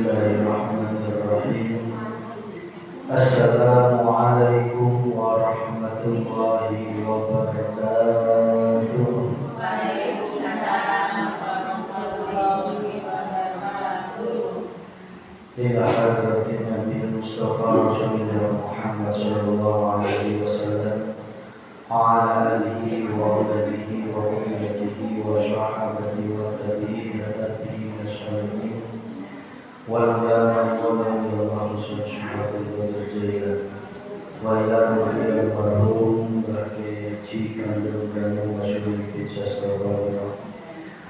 Bismillahirrahmanirrahim. Assalamualaikum warahmatullahi wabarakatuh. Waalaikumsalam warahmatullahi wabarakatuh. Ila hadratin Nabi Mustafa Rasulullah Muhammad sallallahu alaihi wasallam wa ala alihi wa sahbihi wa ummatihi wa sahabatihi wa tabi'in والعلماء والعلماء الله سبحانه وتعالى وإلى ربنا المرحوم berkejikan bergabung masyhur kisah sahabat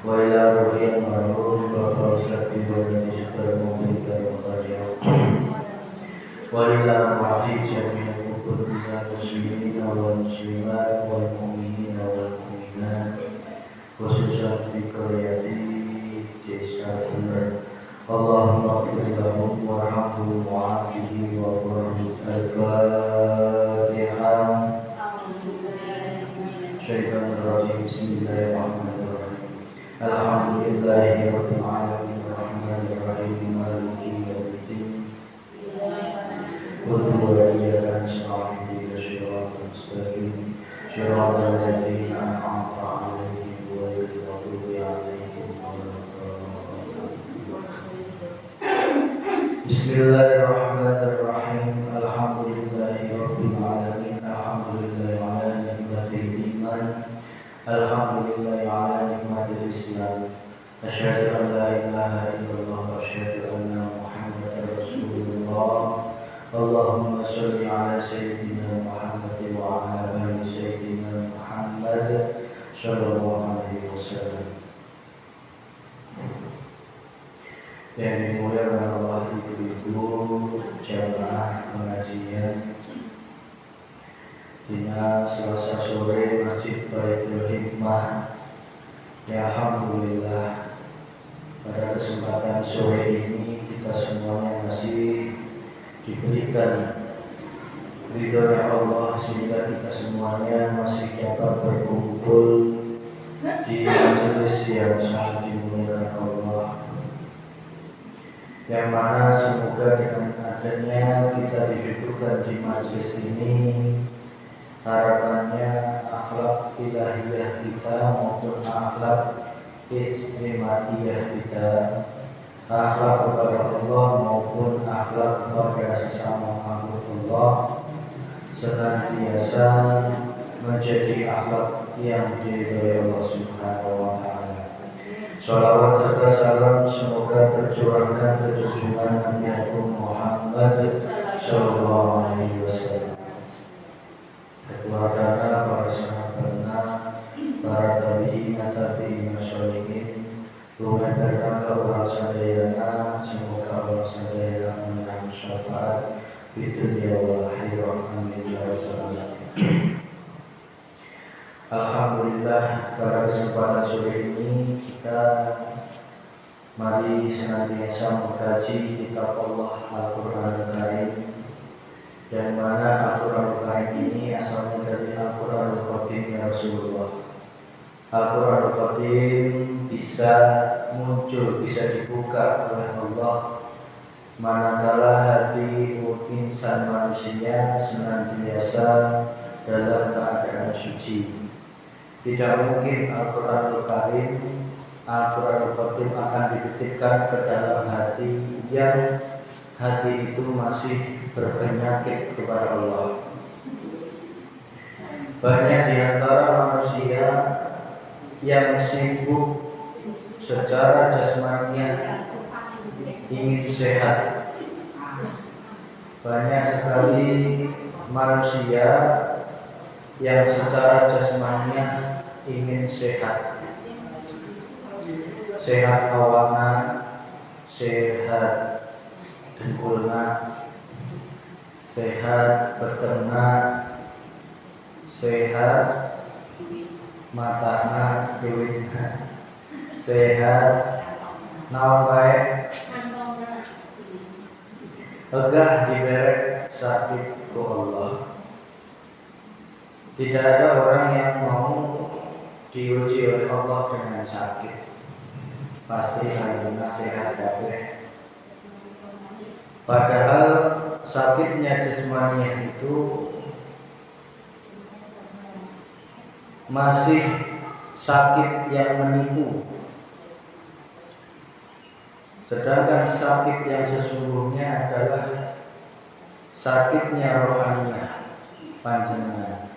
وإلى ربنا المرحوم Bapak Ustaz Ibrahim Syekh Muhammad وإلى روح جميع المسلمين والمسلمات والمؤمنين والمؤمنات khususnya di Korea desa Bener Allahumma ighfir lahum warhamhum wa'afihi wa'afihim. Al-Fatihah. Syaitanir rajim. Bismillahirrahmanirrahim. Alhamdulillahi rabbil alamin arrahmanir rahim maliki yaumiddin. Qul ya iyyaka nasta'in ihdinas siratal mustaqim. Siratal ladzina an'amta 'alaihim ghairil maghdubi 'alaihim waladdallin. Bismillahirrahmanirrahim. Alhamdulillahi rabbil alamin. Alhamdulillahi ala ni'matil iman. Alhamdulillahi ala ni'matil islam. Asyhadu an la ilaha illallah wa asyhadu anna Muhammadar Rasulullah. Allahumma shalli ala sayyidina Muhammad wa ala ali sayyidina Muhammad sallallahu alaihi wasallam. Yang dimuliakan Allah ibu-ibu jamaah pengajian Dina Selasa sore Masjid Baitul Hikmah. Ya alhamdulillah, pada kesempatan sore ini kita semuanya masih diberikan ridhonya Allah sehingga kita semuanya masih dapat berkumpul di majelis yang sangat dimuliakan Allah, yang mana semoga dengan adanya kita didudukkan di majelis ini, harapannya akhlak ilahiyah kita maupun akhlak ijtimaiyah kita, akhlak kepada Allah maupun akhlak kepada sesama makhluk Allah, senantiasa menjadi akhlak yang diridhoi Allah Subhanahu wa Ta'ala. Shalawat serta salam semoga tercurahkan ke junjungan Nabi Agung Muhammad sallallahu alaihi wasallam, keluarga, para sahabatnya, para tabi'in, tabi'in sholihin, rumah berkah para sadayana, semoga Allah sadayana menang syafaat di dunia wal akhirah. Amin ya rabbal alamin. Alhamdulillah, pada kesempatan sore ini kita mari senantiasa mengkaji kitab Allah Al-Quran Al-Karim, yang mana Al-Quran Al-Karim ini asalnya dari Al-Quran Al-Qadim ya Rasulullah. Al-Quran Al-Qadim bisa muncul, bisa dibuka oleh Allah manakala hati insan manusia senantiasa dalam keadaan suci. Tidak mungkin Al-Quran Al-Karim, Al-Quran Al-Qadim akan dititipkan ke dalam hati yang hati itu masih berpenyakit kepada Allah. Banyak di antara manusia yang sibuk secara jasmaniah ingin sehat. Banyak sekali manusia yang secara jasmaniah ingin sehat, sehat kawangan, sehat dengkulna, sehat beternak, sehat matana, duitna, sehat naon bae, egah diberek sakit ku Allah. Tidak ada orang yang mau diuji oleh Allah dengan sakit. Pasti ayeuna sehat kabeh. Padahal sakitnya jasmaniah itu masih sakit yang menipu, sedangkan sakit yang sesungguhnya adalah sakitnya rohaniah panjenengan.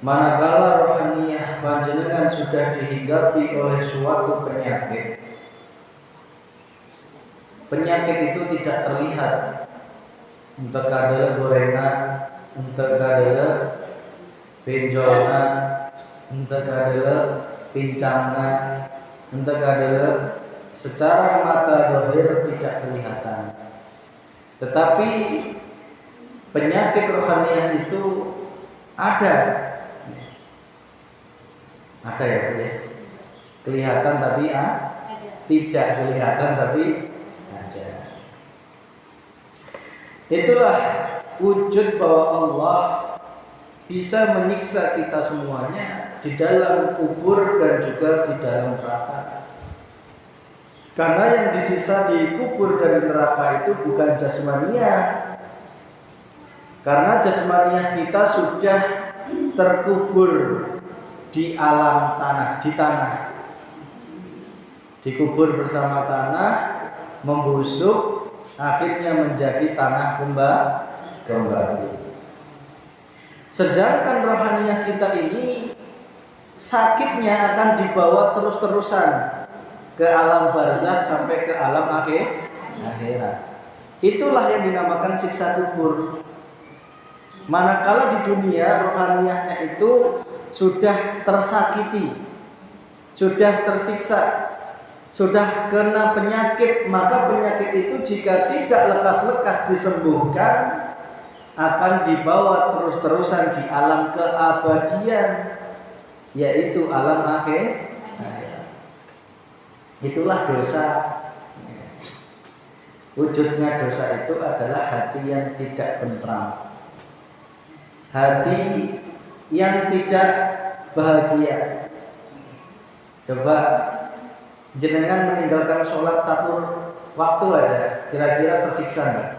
Manakala rohaniah panjenengan sudah dihinggapi oleh suatu penyakit, penyakit itu tidak terlihat, entah adalah gorengan, entah adalah benjolan, entah adalah pincangan, entah adalah secara mata zahir tidak kelihatan. Tetapi penyakit rohaniah itu ada ya Bu ya. Kelihatan tapi tidak kelihatan tapi ada. Itulah wujud bahwa Allah bisa menyiksa kita semuanya di dalam kubur dan juga di dalam neraka. Karena yang disisa di kubur dan di neraka itu bukan jasmaniah. Karena jasmaniah kita sudah terkubur di alam tanah, di tanah. Dikubur bersama tanah, membusuk, akhirnya menjadi tanah kembali. Sedangkan rohaniah kita ini sakitnya akan dibawa terus-terusan ke alam barzakh sampai ke alam akhirat. Itulah yang dinamakan siksa kubur. Manakala di dunia rohaniahnya itu sudah tersakiti, sudah tersiksa, sudah kena penyakit, maka penyakit itu jika tidak lekas-lekas disembuhkan akan dibawa terus-terusan di alam keabadian, yaitu alam akhir. Itulah dosa. Wujudnya dosa itu adalah hati yang tidak tentram, hati yang tidak bahagia. Coba jenengan meninggalkan sholat satu waktu aja, kira-kira tersiksa nggak?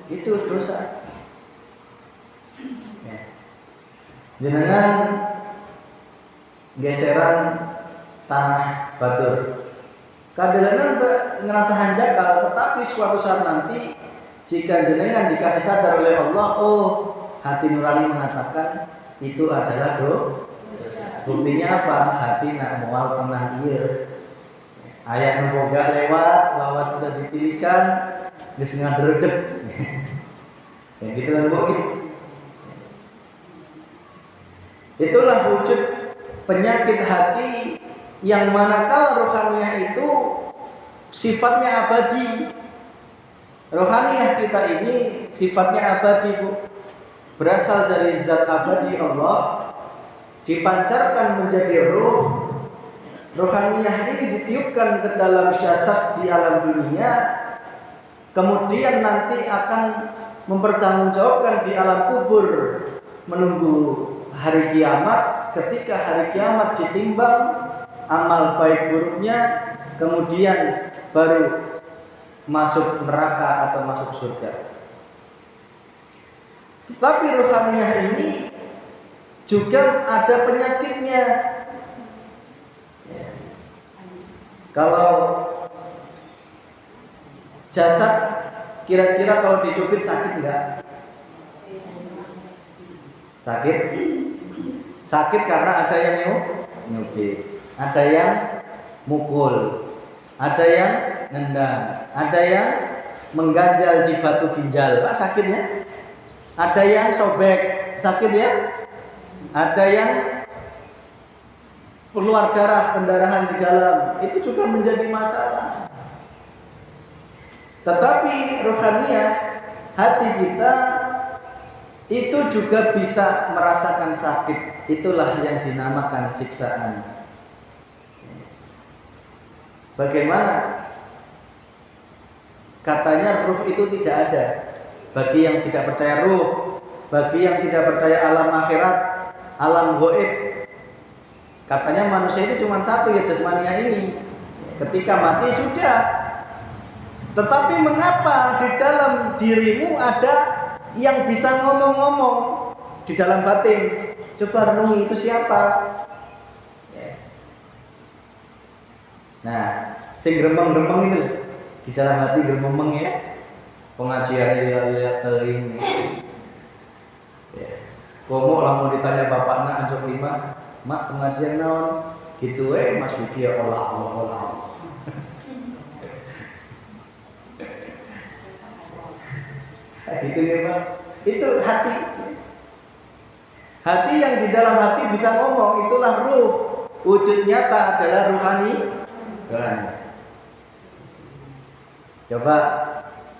Itu dosa. Jenengan geseran tanah batur, kadang-kadang ngerasa hanjakal, tetapi suatu saat nanti jika jenengan dikasih sadar oleh Allah, oh hati nurani mengatakan itu adalah dosa. Buktinya apa? Hati nak mual tenang iya. Ayat nemboga lewat bahwa sudah dipilihkan, geus ngadredeg. Ya gitu kan Bu. Itulah wujud penyakit hati yang manakala rohaniah itu sifatnya abadi. Rohaniah kita ini sifatnya abadi Bu. Berasal dari zat abadi Allah, dipancarkan menjadi ruh. Rohaniah ini ditiupkan ke dalam jasad di alam dunia, kemudian nanti akan mempertanggungjawabkan di alam kubur menunggu hari kiamat. Ketika hari kiamat ditimbang amal baik buruknya, kemudian baru masuk neraka atau masuk surga. Tetapi rohaniah ini juga ada penyakitnya. Kalau jasad kira-kira kalau dicubit sakit enggak? Sakit? Sakit karena ada yang nyubit, ada yang mukul, ada yang nendang, ada yang mengganjal di batu ginjal, Pak, sakit ya? Ada yang sobek, sakit ya? Ada yang keluar darah, pendarahan di dalam, itu juga menjadi masalah. Tetapi rohaniah hati kita itu juga bisa merasakan sakit. Itulah yang dinamakan siksaan. Bagaimana? Katanya ruh itu tidak ada. Bagi yang tidak percaya ruh, bagi yang tidak percaya alam akhirat, alam gaib, katanya manusia itu cuma satu ya, jasmaniah ini. Ketika mati sudah, Tetapi mengapa di dalam dirimu ada yang bisa ngomong-ngomong di dalam batin? Coba renungi, itu siapa? Nah, sing gremeng-gremeng itu di dalam hati gremeng ya. Pengajian lihat ini. Komo lamun ditanya bapakna anjok 5, mak pengajian naon? Gitu Mas Vicky olah. Gitu ya Pak. Itu hati. Hati yang di dalam hati bisa ngomong, itulah ruh. Wujud nyata adalah rohani. Coba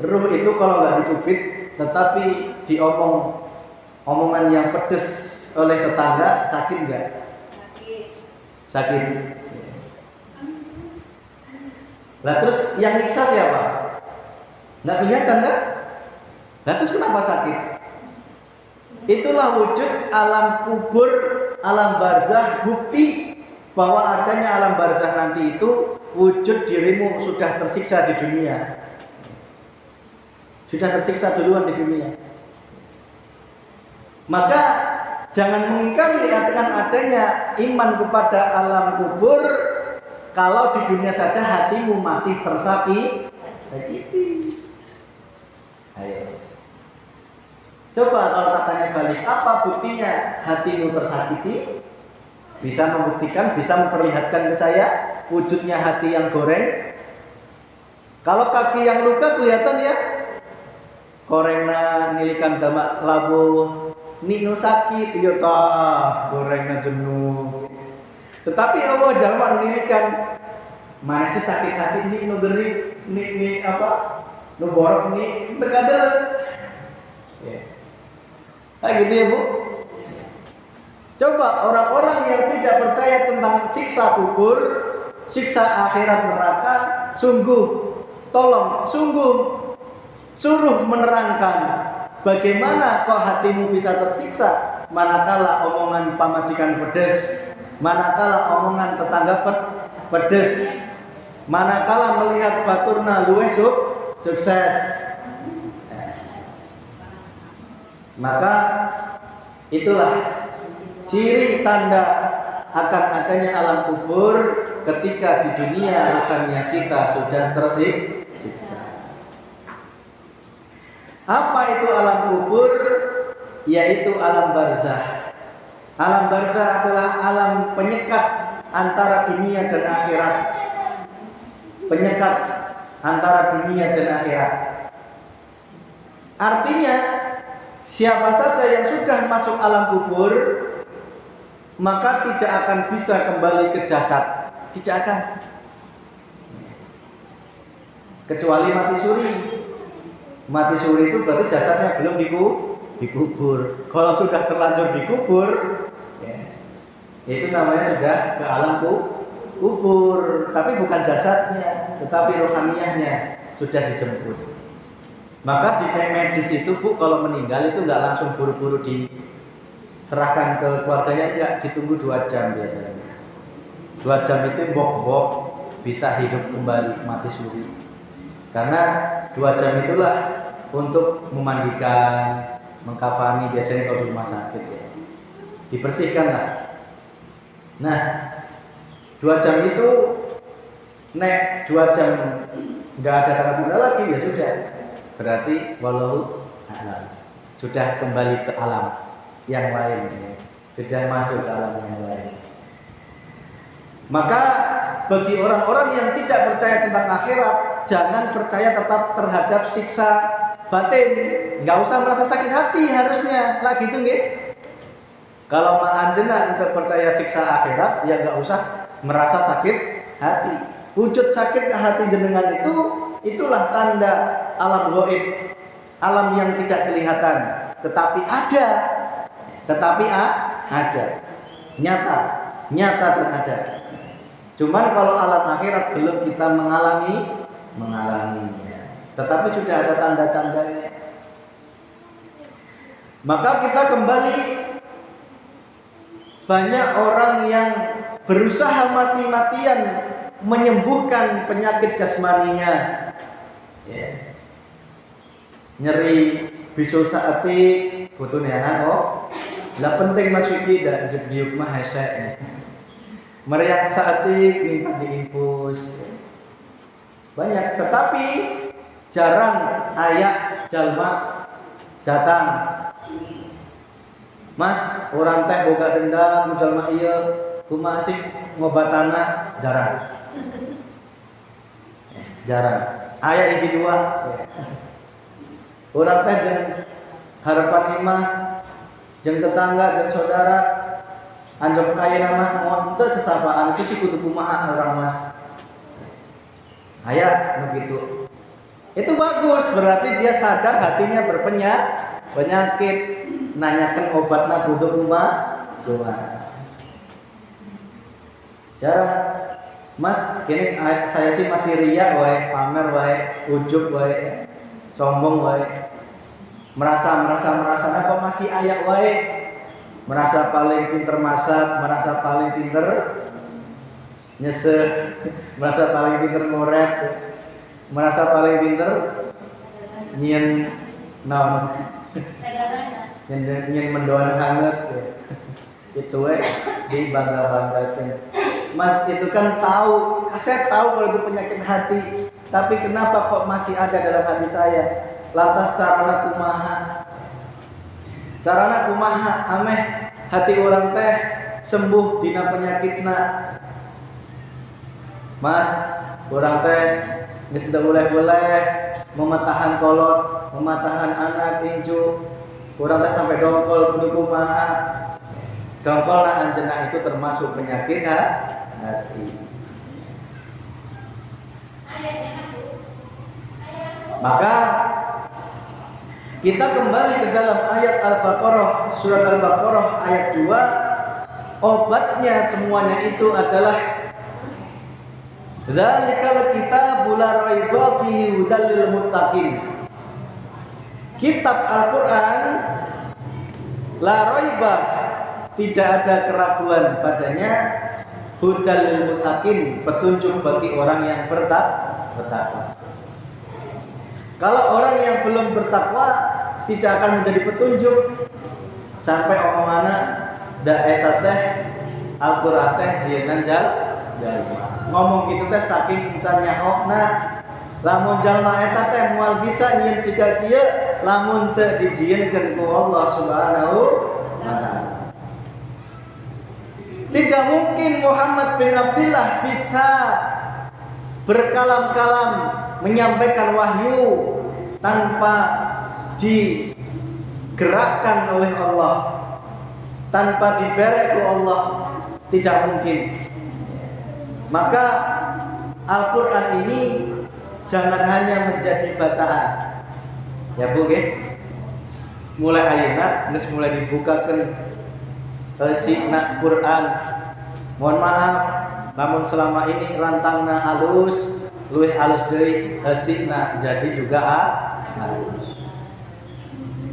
ruh itu kalau nggak dicubit, tetapi omongan yang pedes oleh tetangga, sakit nggak? Sakit. Lah terus yang nyiksa siapa? Nggak kelihatan kan? Lah terus kenapa sakit? Itulah wujud alam kubur, alam barzah, bukti bahwa adanya alam barzah nanti itu wujud dirimu sudah tersiksa di dunia. Sudah tersiksa duluan di dunia. Maka jangan mengingkari dengan adanya iman kepada alam kubur kalau di dunia saja hatimu masih tersakiti. Ayo. Coba kalau katanya balik, apa buktinya hatimu tersakiti? Bisa membuktikan, bisa memperlihatkan ke saya wujudnya hati yang goreng. Kalau kaki yang luka kelihatan ya, korengna nilikan sama labu nino sakit, iya tah gorengna jenuh. Tetapi Allah jangan nilikan mana sih sakit hati nino geri, ni apa, no borok ni terkadang. Gitu ya Bu. Coba orang-orang yang tidak percaya tentang siksa kubur, siksa akhirat neraka, sungguh suruh menerangkan bagaimana kok hatimu bisa tersiksa manakala omongan pamajikan pedes, manakala omongan tetangga pedes, manakala melihat baturna luweh sukses. Maka itulah ciri tanda akan adanya alam kubur ketika di dunia rohaniah kita sudah tersiksa. Apa itu alam kubur? Yaitu alam barzah. Alam barzah adalah alam penyekat antara dunia dan akhirat. Penyekat antara dunia dan akhirat. Artinya siapa saja yang sudah masuk alam kubur maka tidak akan bisa kembali ke jasad, tidak akan, kecuali mati suri. Mati suri itu berarti jasadnya belum dikubur. Kalau sudah terlanjur dikubur, itu namanya sudah ke alam kubur, tapi bukan jasadnya, tetapi rohaniahnya sudah dijemput. Maka di medis itu Bu, kalau meninggal itu nggak langsung buru-buru diserahkan ke keluarganya, enggak, ditunggu 2 jam biasanya. 2 jam itu bok-bok bisa hidup kembali mati suri. Karena 2 jam itulah untuk memandikan, mengkafani biasanya kalau di rumah sakit ya. Dibersihkan lah. Nah, 2 jam itu nek 2 jam nggak ada tanda tanda lagi ya sudah. Berarti walau alam sudah kembali ke alam yang lain, sudah masuk ke alam yang lain. Maka bagi orang-orang yang tidak percaya tentang akhirat, jangan percaya tetap terhadap siksa batin. Nggak usah merasa sakit hati harusnya, lah gitu nggih. Kalau anjena untuk percaya siksa akhirat, ya nggak usah merasa sakit hati. Wujud sakit hati jenengan itulah tanda alam gaib, alam yang tidak kelihatan, tetapi ada, nyata dan ada. Cuman kalau alam akhirat belum kita mengalaminya, tetapi sudah ada tanda-tandanya. Maka kita kembali, banyak orang yang berusaha mati-matian menyembuhkan penyakit jasmaninya, Ya. Nyeri bisul saati butuh neangan lah penting masuk dan diuk mah hese. Meriang saati minta diinfus. Banyak, tetapi jarang ayak jalma datang. Mas, orang teh boga dendam jalma ieu kumaha sih ngobatana jarang. Jarang. Aya hiji dua. Urang teh jeung harapan imah jeung tetangga jeung saudara anjok kayeuna mah moal teu sesapaan itu sih kudu kumaha urang Mas. Aya begitu. Itu bagus, berarti dia sadar hatinya berpenyakit. Nanyakan obatna kudu kumaha. Jarang. Mas, kini saya sih masih riya wae, pamer wae, ujub wae, sombong wae. Merasa apa masih ayak wae. Merasa paling pinter masak, merasa paling pinter nyesek, merasa paling pinter ngoret, merasa paling pinter nyieun naon. Nyen mendoan hangat. Itu we dibangga-banggakeun. Mas itu kan tahu, saya tahu kalau itu penyakit hati, tapi kenapa kok masih ada dalam hati saya? Lantas carana kumaha ameh hati orang teh sembuh dina penyakitna. Mas, orang teh geus teu boleh-boleh mematahan kolot, mematahan anak tinju. Orang teh sampai dongkol kudu kumaha? Dongkolna anjeunna itu termasuk penyakit hati. Maka kita kembali ke dalam ayat Al-Baqarah, surat Al-Baqarah ayat 2. Obatnya semuanya itu adalah dzalikal kitabul la raiba fihi hudal lil muttaqin. Kitab Al-Qur'an la raiba, tidak ada keraguan padanya, hudal lil muttaqin, petunjuk bagi orang yang bertakwa. Kalau orang yang belum bertakwa tidak akan menjadi petunjuk. Sampai omonganna da eta teh Al-Qur'an teh jieunna jalma. Ngomong kitu teh saking encan nyahokna. Lamun jalma eta teh moal bisa nyieun siga kieu lamun teu dijieunkeun ku Allah Subhanahu wa taala. Tidak mungkin Muhammad bin Abdullah bisa berkalam-kalam menyampaikan wahyu tanpa digerakkan oleh Allah, tanpa diberek oleh Allah, tidak mungkin. Maka Al-Quran ini jangan hanya menjadi bacaan, ya Bu, mulai ayeuna geus mulai dibukakeun sikna Quran. Mohon maaf, namun selama ini rantangna alus, luwih alus deui sikna jadi juga alus.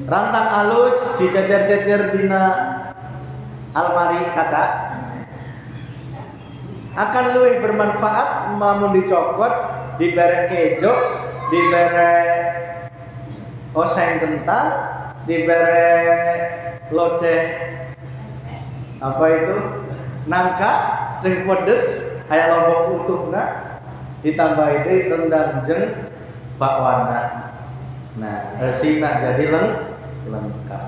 Rantang alus dijajar-jajar dina almari kaca akan luwih bermanfaat lamun dicokot, dibere kejo, dibere oseng kentang, dibere lodeh apa itu nangka sing pedes aya lombok utuhna ditambah deui rendang jeung bakwana. Nah, resina jadi lengkap.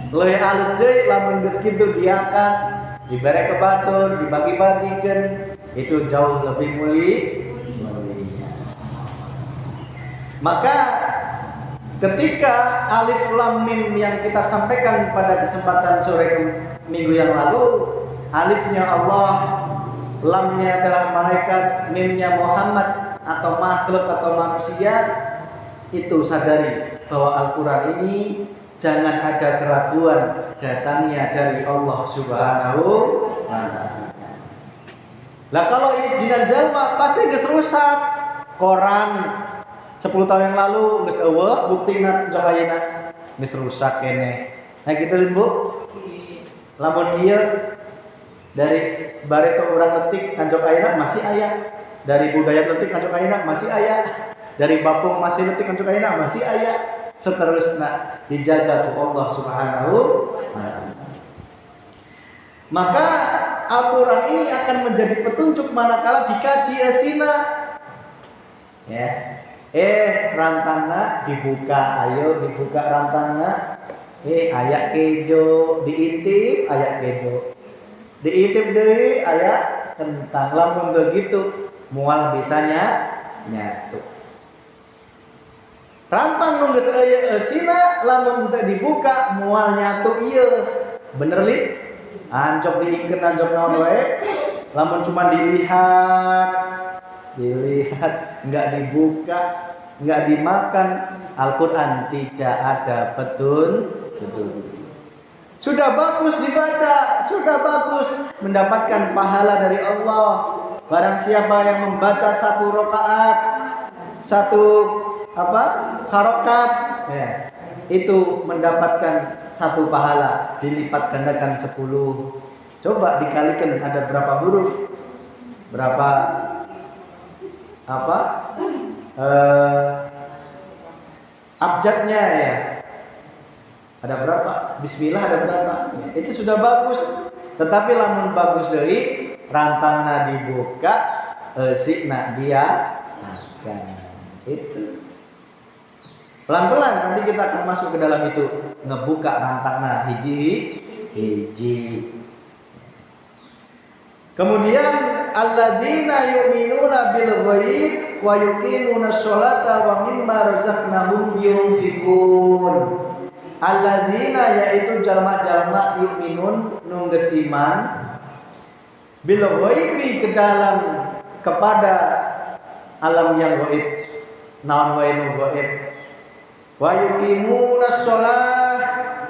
Leuwih alus deui lamun geus kitu diangkat, dibere ke batur, dibagi-bagikeun, itu jauh lebih mulia. Maka ketika alif lam mim yang kita sampaikan pada kesempatan sore minggu yang lalu, alifnya Allah, lamnya adalah malaikat, mimnya Muhammad atau makhluk atau manusia, itu sadari bahwa Al-Quran ini jangan ada keraguan datangnya dari Allah Subhanahu wa ta'ala. Lah kalau izinan jalma pasti geus rusak. Koran 10 tahun yang lalu geus eueuh buktina jok ayeuna geus rusak keneh. Nah gitu lin Bu. Lamun ieu dari bareto urang letik anjok ayeuna masih aya Dari budaya letik kancu kaina masih aya. Dari bapung masih letik kancu kaina masih aya. Seterusnya dijaga ku Allah Subhanahu wa taala. Maka Al-Quran ini akan menjadi petunjuk manakala dikaji asina. Ya. Rantangna dibuka, ayo dibuka rantangna. Ayak kejo, diintip ayak kejo. Diintip deui aya kentang. Lamun begitu mual bisanya nyatu. Rantang nu geus aya eusina lamun teu dibuka mual nyatu ieu. Bener lid? Ancok diingkeun ancok naon wae. Lamun cuma dilihat enggak dibuka, enggak dimakan, Al-Qur'an tidak ada betul. Sudah bagus dibaca, sudah bagus mendapatkan pahala dari Allah. Barang siapa yang membaca satu rakaat, satu harokat, ya, itu mendapatkan satu pahala, dilipat gandakan 10. Coba dikalikan ada berapa huruf, berapa abjadnya ya. Ada berapa? Bismillah ada berapa? Ya, itu sudah bagus. Tetapi lamun bagus dari rantangna dibuka, sikna dia akan itu. Pelan-pelan nanti kita akan masuk ke dalam itu, ngebuka rantangna hiji. Kemudian alladzina yu'minuna bil ghaib wa yuqimuna sholata wa mimma razaqnahum yunfiqun. Alladzina yaitu jalma-jalma yu'minun nungges iman bil ghaibi ke dalam kepada alam yang gaib. Naon wae nu gaib. Wa yuqimuna sholat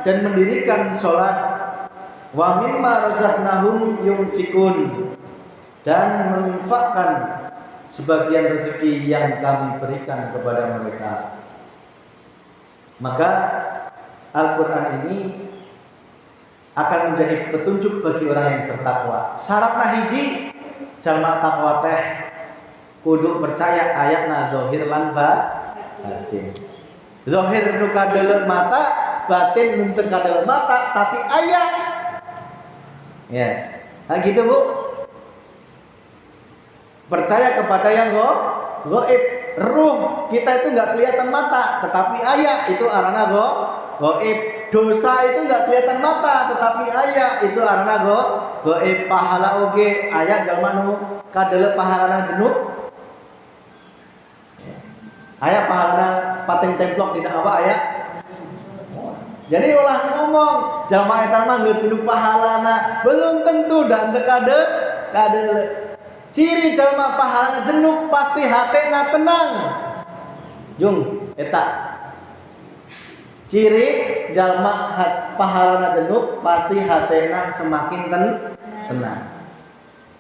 dan mendirikan sholat. Wa mimma razaqnahum yunfikun dan menginfakkan sebagian rezeki yang kami berikan kepada mereka. Maka Al-Quran ini akan menjadi petunjuk bagi orang yang bertakwa. Syaratna hiji, jalma takwa teh kudu percaya ayatna zahir lan batin. Zahir nu kadeuleuk mata, batin nu teu kadeuleuk mata, tapi ayat. Ya. Nah gitu, Bu. Percaya kepada yang gaib. Ruh kita itu enggak kelihatan mata, tetapi ayat itu arana gaib. Dosa itu enggak kelihatan mata, tetapi ayat itu arana gaib. Pahala oge ayat jalma nu kadeuleuk pahalana jenuh. Ayat pahalana pating templok tidak apa ayat. Jadi ulah ngomong jalma eta mah geus jenuh pahalana, belum tentu dan teu kadeuleuk. Ciri jalma pahalana jenuh pasti hatena tenang. Jung eta. Ciri jalma pahalana jenuh pasti hatena semakin tenang.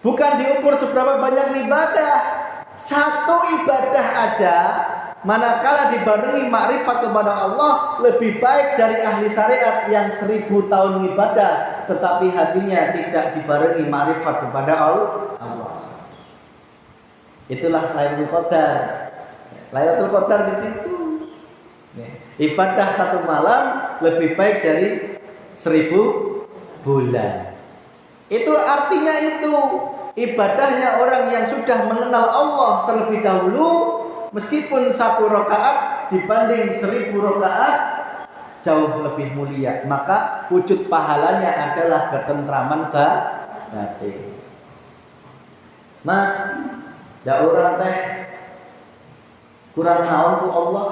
Bukan diukur seberapa banyak ibadah. Satu ibadah aja manakala dibarengi makrifat kepada Allah lebih baik dari ahli syariat yang 1000 tahun ibadah tetapi hatinya tidak dibarengi makrifat kepada Allah. Itulah Lailatul Qadar. Lailatul Qadar di situ. Ibadah satu malam lebih baik dari 1000 bulan. Itu artinya itu ibadahnya orang yang sudah mengenal Allah terlebih dahulu, meskipun 1 rakaat dibanding 1000 rakaat jauh lebih mulia. Maka wujud pahalanya adalah ketentraman batin. Mas, da urang teh kurang naon ku Allah.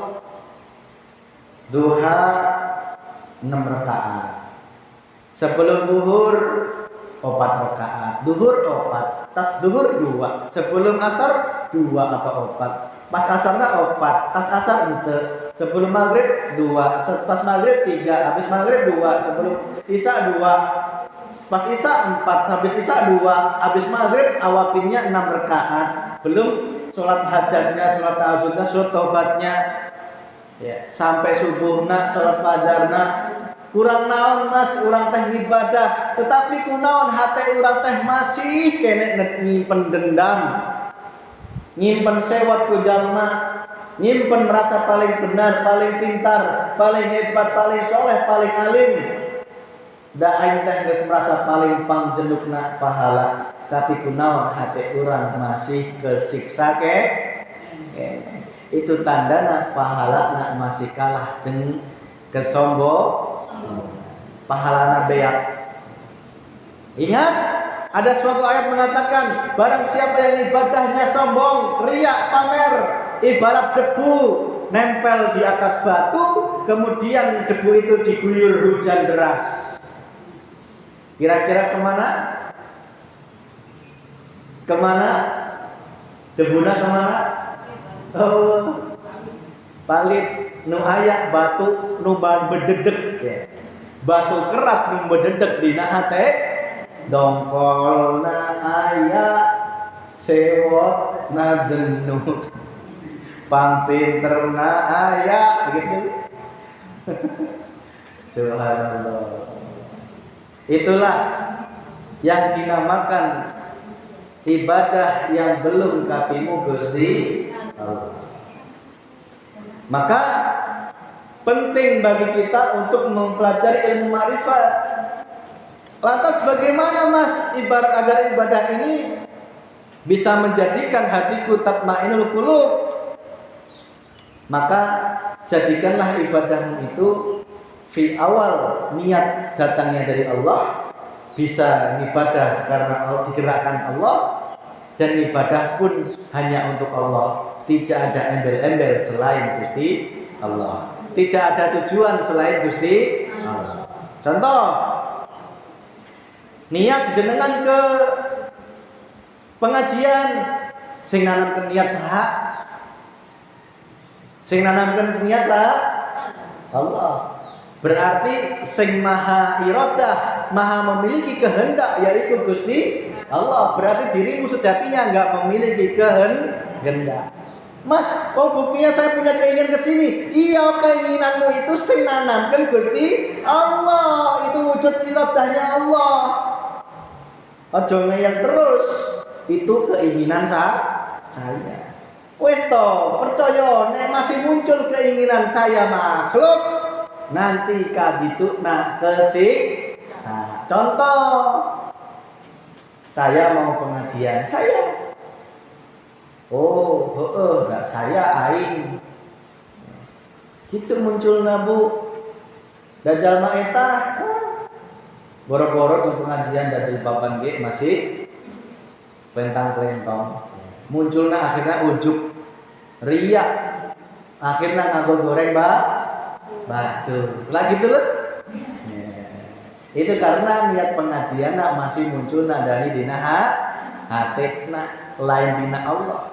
Duha 6 rakaat. Sebelum duhur 4 rakaat. Duhur 4, tas duhur 2. Sebelum asar 2 atau 4. Pas asarna 4, tas asar ente. Sebelum maghrib 2, pas maghrib 3, habis maghrib 2, sebelum isya 2. Pas isya 4, habis isya 2, habis maghrib awapinnya 6 rakaat. Belum sholat hajatnya, sholat tahajudnya, sholat taubatnya. Ya, sampai subuhna, sholat fajarna. Kurang naon Mas, urang teh ibadah, tetapi kunaon hate urang teh masih kene nyimpen dendam. nyimpen sewot ku jalma, nyimpen merasa paling benar, paling pintar, paling hebat, paling soleh, paling alim. Da aing teh geus merasa paling pangjenukna pahala, tapi kunaon hati urang masih kesiksa ke. Itu tandana pahalana masih kalah jeung kesombong. Pahalana beak. Ingat, ada suatu ayat mengatakan, barang siapa yang ibadahnya sombong, riya, pamer, ibarat debu nempel di atas batu, kemudian debu itu diguyur hujan deras. Kira-kira kemana? Kemana? Debuna kemana? Oh, palit nu aya batu nu bededeg ya. Batu keras nu bededeg dina hate dongkolna aya sewot na jenuh pampinterna aya begitu. Subhanallah. Itulah yang dinamakan ibadah yang belum kapimu Gusti Allah. Maka penting bagi kita untuk mempelajari ilmu ma'rifat. Lantas bagaimana Mas agar ibadah ini bisa menjadikan hatiku tatmainul qulub? Maka jadikanlah ibadahmu itu fi awal niat datangnya dari Allah, bisa ibadah karena Allah digerakkan Allah, dan ibadah pun hanya untuk Allah, tidak ada embel-embel selain Gusti Allah, tidak ada tujuan selain Gusti Allah. Contoh, niat jenengan ke pengajian, sing nanamkeun niat saha? Sing nanamkeun niat saha? Allah. Berarti sing maha iradah, maha memiliki kehendak yaitu Gusti Allah. Berarti dirimu sejatinya enggak memiliki kehendak. Mas, buktinya saya punya keinginan ke sini. Iya, keinginanmu itu sing nanamkeun Gusti Allah. Itu wujud iradahnya Allah. Aja ngeyel terus. Itu keinginan saya. Wis to, percaya nek masih muncul keinginan saya makhluk, nanti kadituna kesiksa. Contoh, saya mau pengajian, saya. Oh, enggak saya aing. Gitu muncul nabu. Dajjal maeta. Boro-boro di pengajian dajjal papan ge masih pentang-pentong. Munculna akhirnya ujub riya. Akhirnya nganggo goreng batu. Lagi dulu. Itu karena niat pengajian masih muncul dari dina hatena lain dina Allah.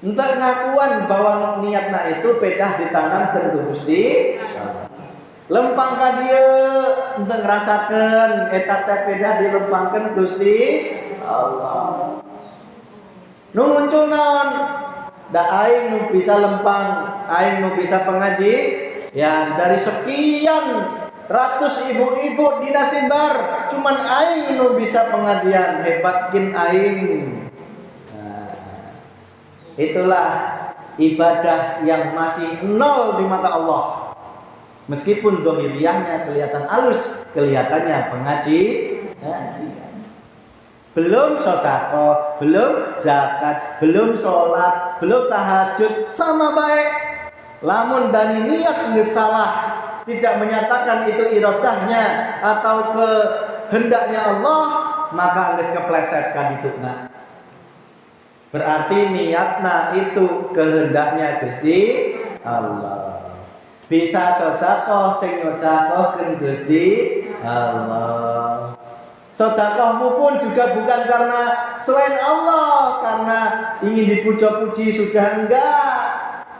Entar ngakuan bahwa niatna itu pedah ditanamkeun ku Gusti Allah. Lempang ka dieu untuk ngerasakeun eta teh pedah dilempangkeun Gusti Allah. Nu muncul naon? Da aing nu bisa lempang, aing nu bisa pengaji, ya dari sekian ratus ibu-ibu di Nasimbar, cuman aing nu bisa pengajian, hebatkin aing. Itulah ibadah yang masih nol di mata Allah. Meskipun dohiriyahnya kelihatan halus, kelihatannya pengaji. Belum sedekah, belum zakat, belum sholat, belum tahajud, sama baik. Lamun dari niat ngesalah, tidak menyatakan itu iradahnya atau kehendaknya Allah, maka geus kepleset kadituna. Berarti niatna itu kehendaknya Gusti Allah. Bisa sedekah sing nyedekahkeun Gusti Allah. Sedekahmu pun juga bukan karena selain Allah, karena ingin dipuja-puji sudah enggak,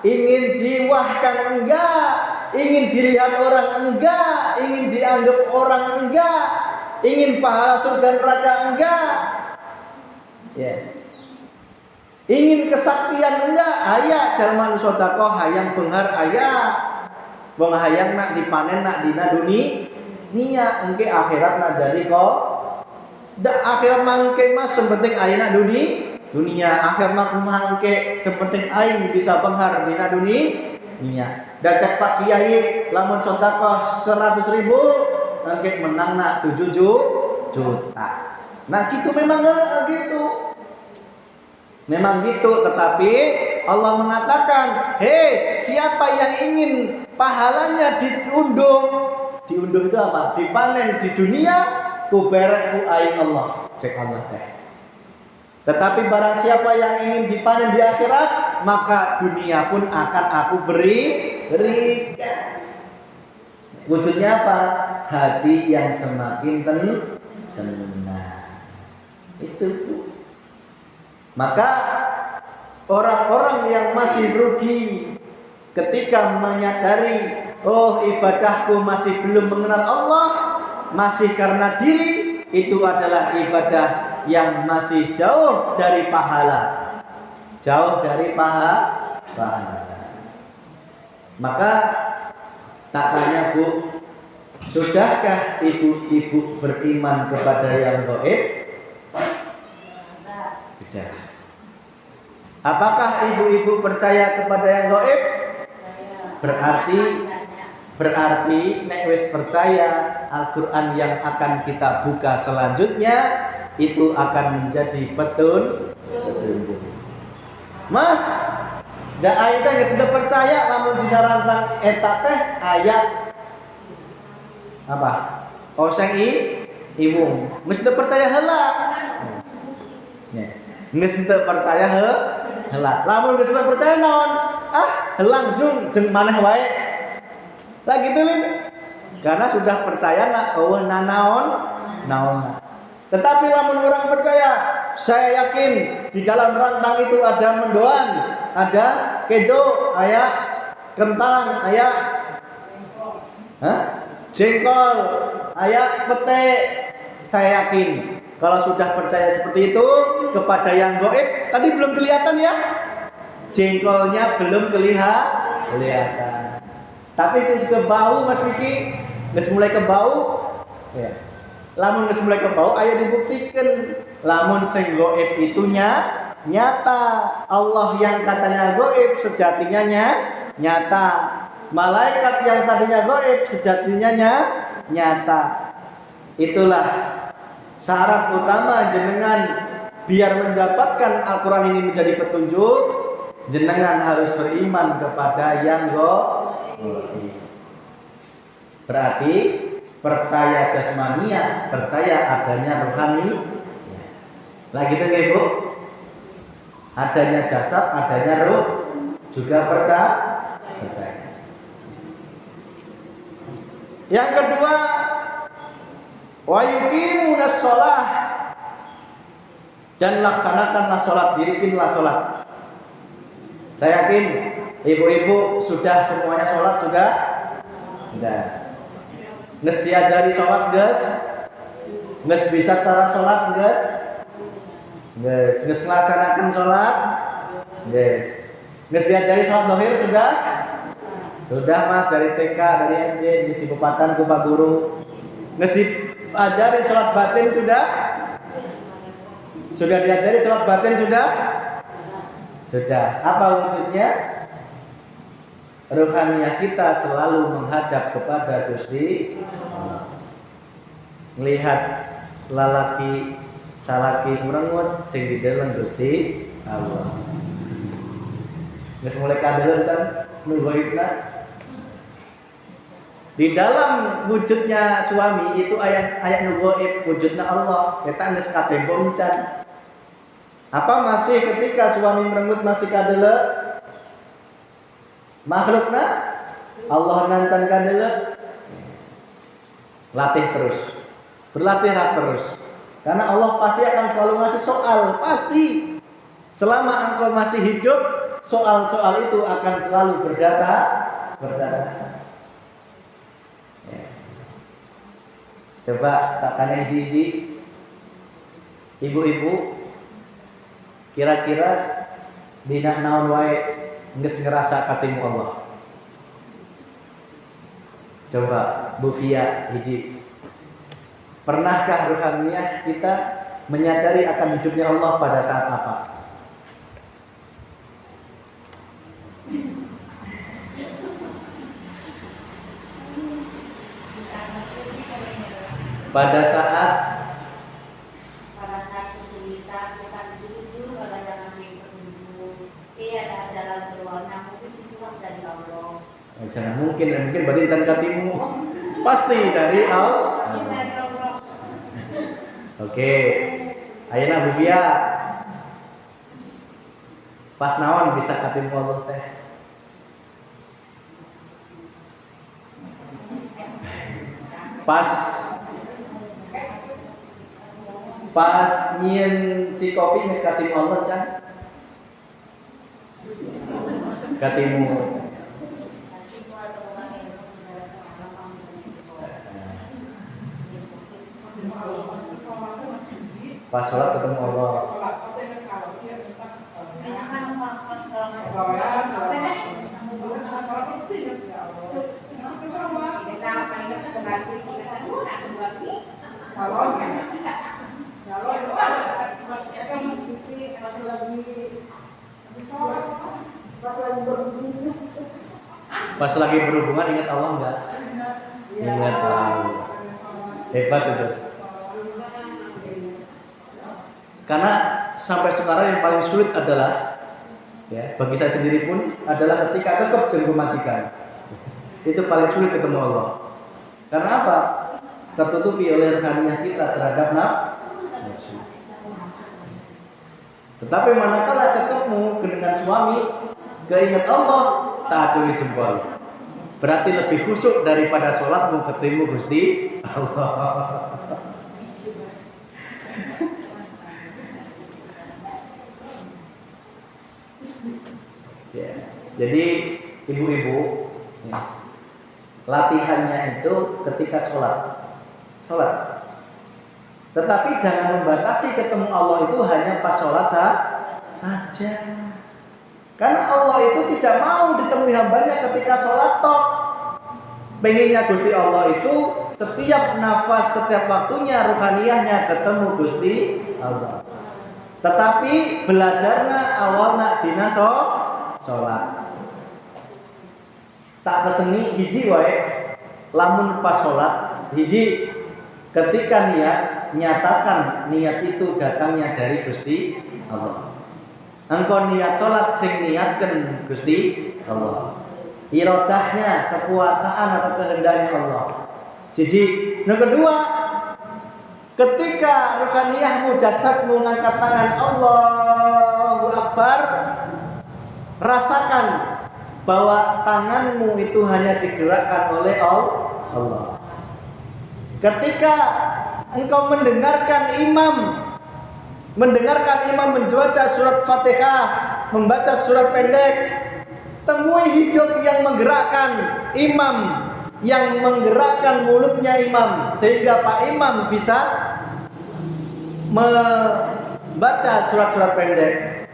ingin diwahkan enggak, ingin dilihat orang enggak, ingin dianggap orang enggak, ingin pahala surga neraka enggak. Ingin kesaktian enggak? Aya jalma nu sedekah hayang beunghar aya. Wong hayang nak dipanen nak dina dunia, engke akhirat nak jadi kok. Da akhirat mangke mas penting ayeuna dunia akhir mah kumaha engke sepenting aing bisa benghar dina dunia. Da cek Pak Kiai lamun sedekah 100.000 engke menangna 7 juta. Nah gitu memang gitu. Memang gitu, tetapi Allah mengatakan, hei siapa yang ingin pahalanya diunduh itu apa? Dipanen di dunia, kuberek ku aing Allah. Cek Allah teh. Tetapi barang siapa yang ingin dipanen di akhirat, maka dunia pun akan aku berikan. Wujudnya apa? Hati yang semakin tenang. Itu. Maka orang-orang yang masih rugi ketika menyadari, oh ibadahku masih belum mengenal Allah, masih karena diri, itu adalah ibadah yang masih jauh dari pahala. Jauh dari pahala. Maka tak tanya Bu, sudahkah ibu-ibu beriman kepada yang gaib? Sudah. Apakah ibu-ibu percaya kepada yang gaib? Berarti nek wis percaya Al-Qur'an yang akan kita buka selanjutnya itu akan menjadi petunjuk. Mas, da aing teh geus teu percaya lamun dina rantang eta teh aya apa? Oseng iwung. Geus teu percaya heula. Geus teu percaya heula. Lamun geus teu percaya naon? Helang jeung maneh wae. Lah gitu Lin. Karena sudah percaya eueuh naon. Tetapi lamun orang percaya, saya yakin di dalam rantang itu ada mendoan, ada kejo, aya kentang, aya jengkol, aya pete. Saya yakin kalau sudah percaya seperti itu kepada yang gaib, tadi belum kelihatan ya? Jengkolnya belum kelihatan. Tapi itu sudah bau Mas Wiki, geus mulai ke bau. Ya. Lamun geus mulai ke bau aya dibuktikan lamun sing gaib itunya nyata. Allah yang katanya gaib sejatinya nyata. Malaikat yang tadinya gaib sejatinya nyata. Itulah syarat utama jenengan biar mendapatkan Al-Qur'an ini menjadi petunjuk, jenengan harus beriman kepada yang gaib. Berarti percaya jasmania, percaya adanya rohani. Lagi itu nggih Bu? Adanya jasad, adanya ruh juga percaya. Yang kedua, wa yuqimunas shalah, dan laksanakanlah sholat, dirikinlah sholat. Saya yakin ibu-ibu sudah semuanya sholat sudah. Nges diajari sholat guys, nges bisa cara sholat guys, nges melaksanakan sholat guys, nges diajari sholat dohir sudah Mas dari TK, dari SD, nges di Bupatan ke Pak Guru, nges diajari sholat batin sudah diajari sholat batin sudah. Apa wujudnya? Rohaniah kita selalu menghadap kepada Gusti Allah. Melihat lalaki salaki merengut sing di dalam Gusti Allah. Geus mulai kadeun can nu gaibna. Di dalam wujudnya suami itu ayat nu gaib, wujudnya Allah eta geus katembong can. Apa masih ketika suami merengut masih kadeule? Makhlukna Allah nancan kadele, latih terus, berlatihlah terus, karena Allah pasti akan selalu ngasih soal, pasti selama engkau masih hidup soal-soal itu akan selalu berdatang. Ya. Coba tak tanya Jiji, ibu-ibu, kira-kira dina naon wae geus ngerasa katimu Allah. Coba Bu Fia hiji. Pernahkah rohaniah kita menyadari akan hidupnya Allah pada saat apa? pada saat kesulitan kita dituju pada jalan yang petunjuk. Ada jalan keluarnya mungkin itu dari Allah. jangan mungkin berarti can katimu pasti dari Allah. Oke. Ayeuna Bu Fia. Pas naon bisa katimu Allah teh? Pas nyieun cikopi geus katimu Allah can? Katimu. Pas sholat ketemu Allah. Pas lagi berhubungan ingat Allah enggak? Ingat Allah. Hebat itu. Karena sampai sekarang yang paling sulit adalah bagi saya sendiri pun adalah ketika kekep jeung majikan. Itu paling sulit ketemu Allah. Karena apa? Tertutupi oleh rohaniah kita terhadap nafsu. Tetapi manakala ketemu dengan suami, keinget Allah, tak acungi jempol. Berarti lebih khusyuk daripada sholatmu ketemu Gusti Allah. Jadi ibu-ibu, latihannya itu ketika sholat. Tetapi jangan membatasi ketemu Allah itu hanya pas sholat saja. Karena Allah itu tidak mau ditemui hambanya ketika sholat tok. Pengennya Gusti Allah itu setiap nafas, setiap waktunya rohaniahnya ketemu Gusti Allah. Tetapi belajarnya awalnya dina sholat. Tak peseni hiji wae lamun pas sholat hiji ketika nyatakan niat itu datangnya dari Gusti Allah. Engkau niat sholat sing niatkan Gusti Allah. Irodahnya kekuasaan atau kehendaknya Allah. Siji, yang kedua, ketika rohaniahmu jasadmu ngangkat tangan Allahu Akbar, rasakan bahwa tanganmu itu hanya digerakkan oleh Allah. Ketika engkau mendengarkan imam membaca surat Fatihah, membaca surat pendek, temui hidup yang menggerakkan imam, yang menggerakkan mulutnya imam, sehingga Pak Imam bisa membaca surat-surat pendek.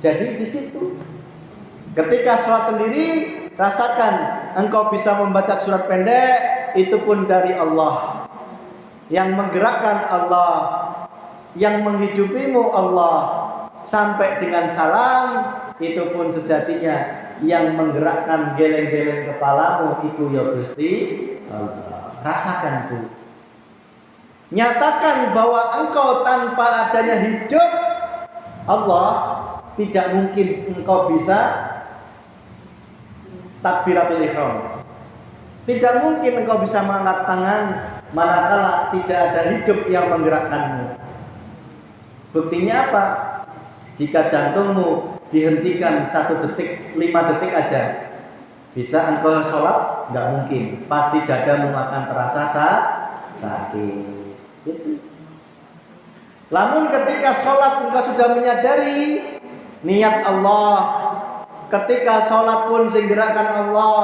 Jadi di situ, ketika sholat sendiri, rasakan engkau bisa membaca surat pendek, itu pun dari Allah. Yang menggerakkan Allah, yang menghidupimu Allah, sampai dengan salam, itu pun sejatinya yang menggerakkan geleng-geleng kepalamu itu ya Gusti Allah. Rasakan Bu. Nyatakan bahwa engkau tanpa adanya hidup Allah, tidak mungkin engkau bisa takbiratul ihram. Tidak mungkin engkau bisa mengangkat tangan manakala tidak ada hidup yang menggerakkanmu. Buktinya apa? Jika jantungmu dihentikan 1 detik, 5 detik aja, bisa engkau sholat? Nggak mungkin. Pasti dadamu akan terasa sakit. Itu. Namun ketika sholat engkau sudah menyadari niat Allah, ketika sholat pun sing gerakan Allah,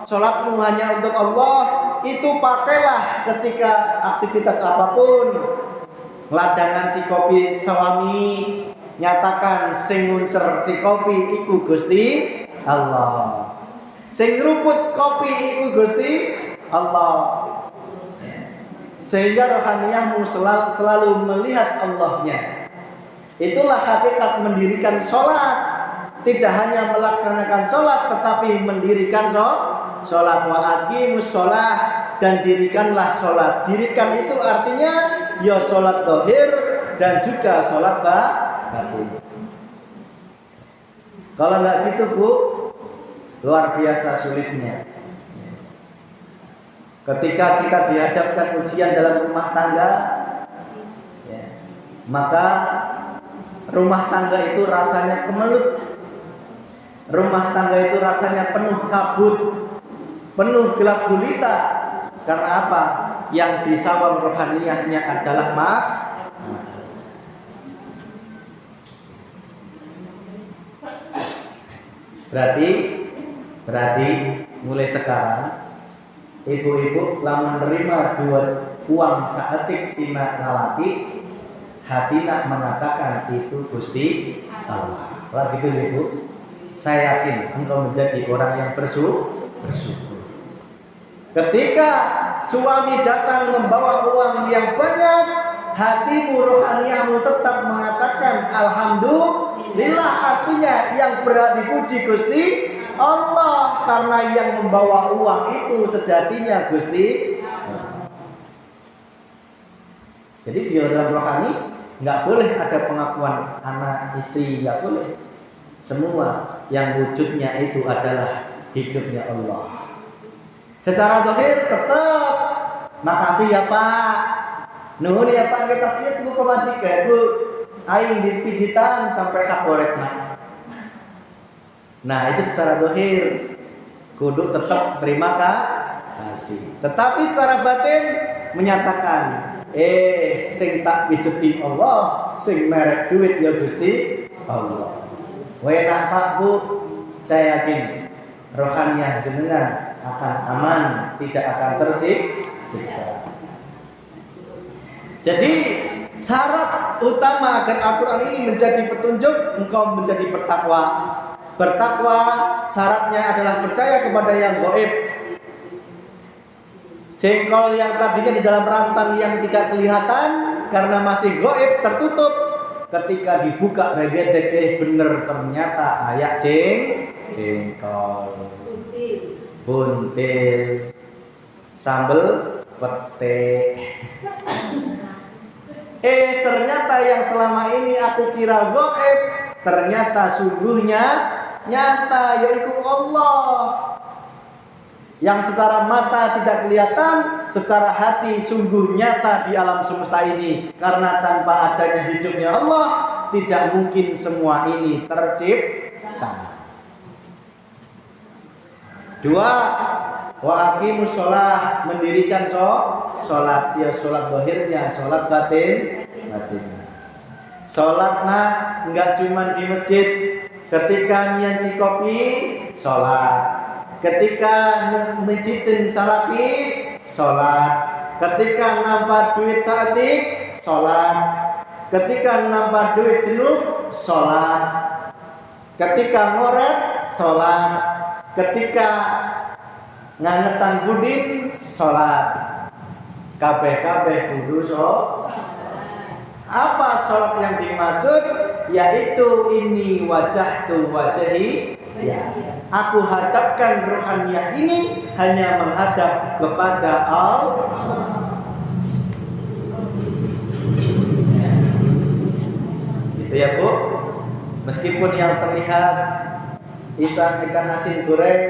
sholatmu hanya untuk Allah, itu pakailah ketika aktivitas apapun. Ladangan cikopi suami, nyatakan sing nguncer cikopi iku Gusti Allah. Sing ngruput kopi iku Gusti Allah. Sehingga rohaniahmu selalu melihat Allahnya. Itulah hakikat mendirikan sholat. Tidak hanya melaksanakan sholat, tetapi mendirikan sholat. Wa aqimus sholat, dan dirikanlah sholat. Dirikan itu artinya ya sholat zahir dan juga sholat batin. Kalau nggak gitu Bu, luar biasa sulitnya. Ketika kita dihadapkan ujian dalam rumah tangga, ya, maka rumah tangga itu rasanya kemelut. Rumah tangga itu rasanya penuh kabut, penuh gelap gulita. Karena apa? Yang disawang rohaniyahnya adalah Berarti mulai sekarang ibu-ibu lamun menerima uang saetik tina lalaki, hati nak mengatakan itu Gusti Allah. Kalau gitu Ibu, saya yakin engkau menjadi orang yang bersyukur. Ketika suami datang membawa uang yang banyak, hatimu rohaniamu tetap mengatakan alhamdulillah, artinya yang berhak dipuji Gusti Allah, karena yang membawa uang itu sejatinya Gusti. Jadi di dalam rohani nggak boleh ada pengakuan anak istri, nggak boleh. Semua yang wujudnya itu adalah hidupnya Allah. Secara zahir tetap makasih ya Pak, nuhun ya Pak, kita siap tuh pemajikan Bu, aing dipijitan sampai sakoret Nah itu secara zahir kudu tetap terima kasih. Tetapi secara batin menyatakan sing tak pijuti Allah, sing merek duit ya Gusti Allah. Wenah Pak Bu, saya yakin rohaniah jenengan akan aman, tidak akan tersiksa. Jadi syarat utama agar Al-Quran ini menjadi petunjuk, engkau menjadi bertakwa. Bertakwa syaratnya adalah percaya kepada yang gaib. Jengkol yang tadinya di dalam rantang yang tidak kelihatan karena masih gaib, tertutup, ketika dibuka regedek bener ternyata ayak jengkol, buntil, sambel pete. Ternyata yang selama ini aku kira gaib, ternyata sungguhnya nyata, yaitu Allah. Yang secara mata tidak kelihatan, secara hati sungguh nyata di alam semesta ini. Karena tanpa adanya hidupnya Allah, tidak mungkin semua ini tercipta. 2. Wa aqimus sholah, mendirikan sholat. Ya sholat zahirnya, sholat batin. Sholat enggak cuma di masjid. Ketika nyanci kopi, sholat. Ketika mencitin salaki, sholat. Ketika nambah duit saetik, sholat. Ketika nambah duit jenuh, sholat. Ketika ngoret, sholat. Ketika ngangetan budin, sholat. Kabeh kudu sholat. Apa sholat yang dimaksud? Yaitu ini wajahtu wajahi, ya, aku hadapkan rohaniyah ini hanya menghadap kepada Allah. Gitu ya Bu. Meskipun yang terlihat ikan asin goreng,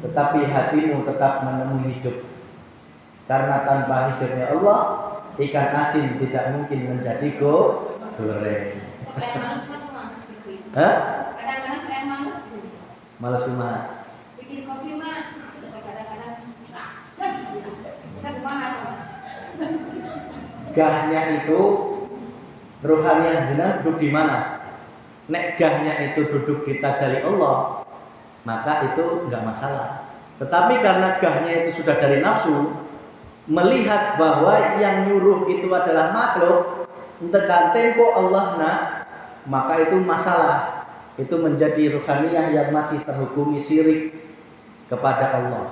tetapi hatimu tetap menemui hidup. Karena tanpa hidupnya Allah, ikan asin tidak mungkin menjadi goreng. Hah? Kadang-kadang saya males. Males kumaha? Bikin kopi mah kadang-kadang kumaha Mas. Gahnya itu rohaniah jenengan duduk di mana? Nek gahnya itu duduk di tajali Allah, maka itu enggak masalah. Tetapi karena gahnya itu sudah dari nafsu, melihat bahwa yang nyuruh itu adalah makhluk, tekan tempo Allah maka itu masalah. Itu menjadi rohaniyah yang masih terhukumi syirik kepada Allah.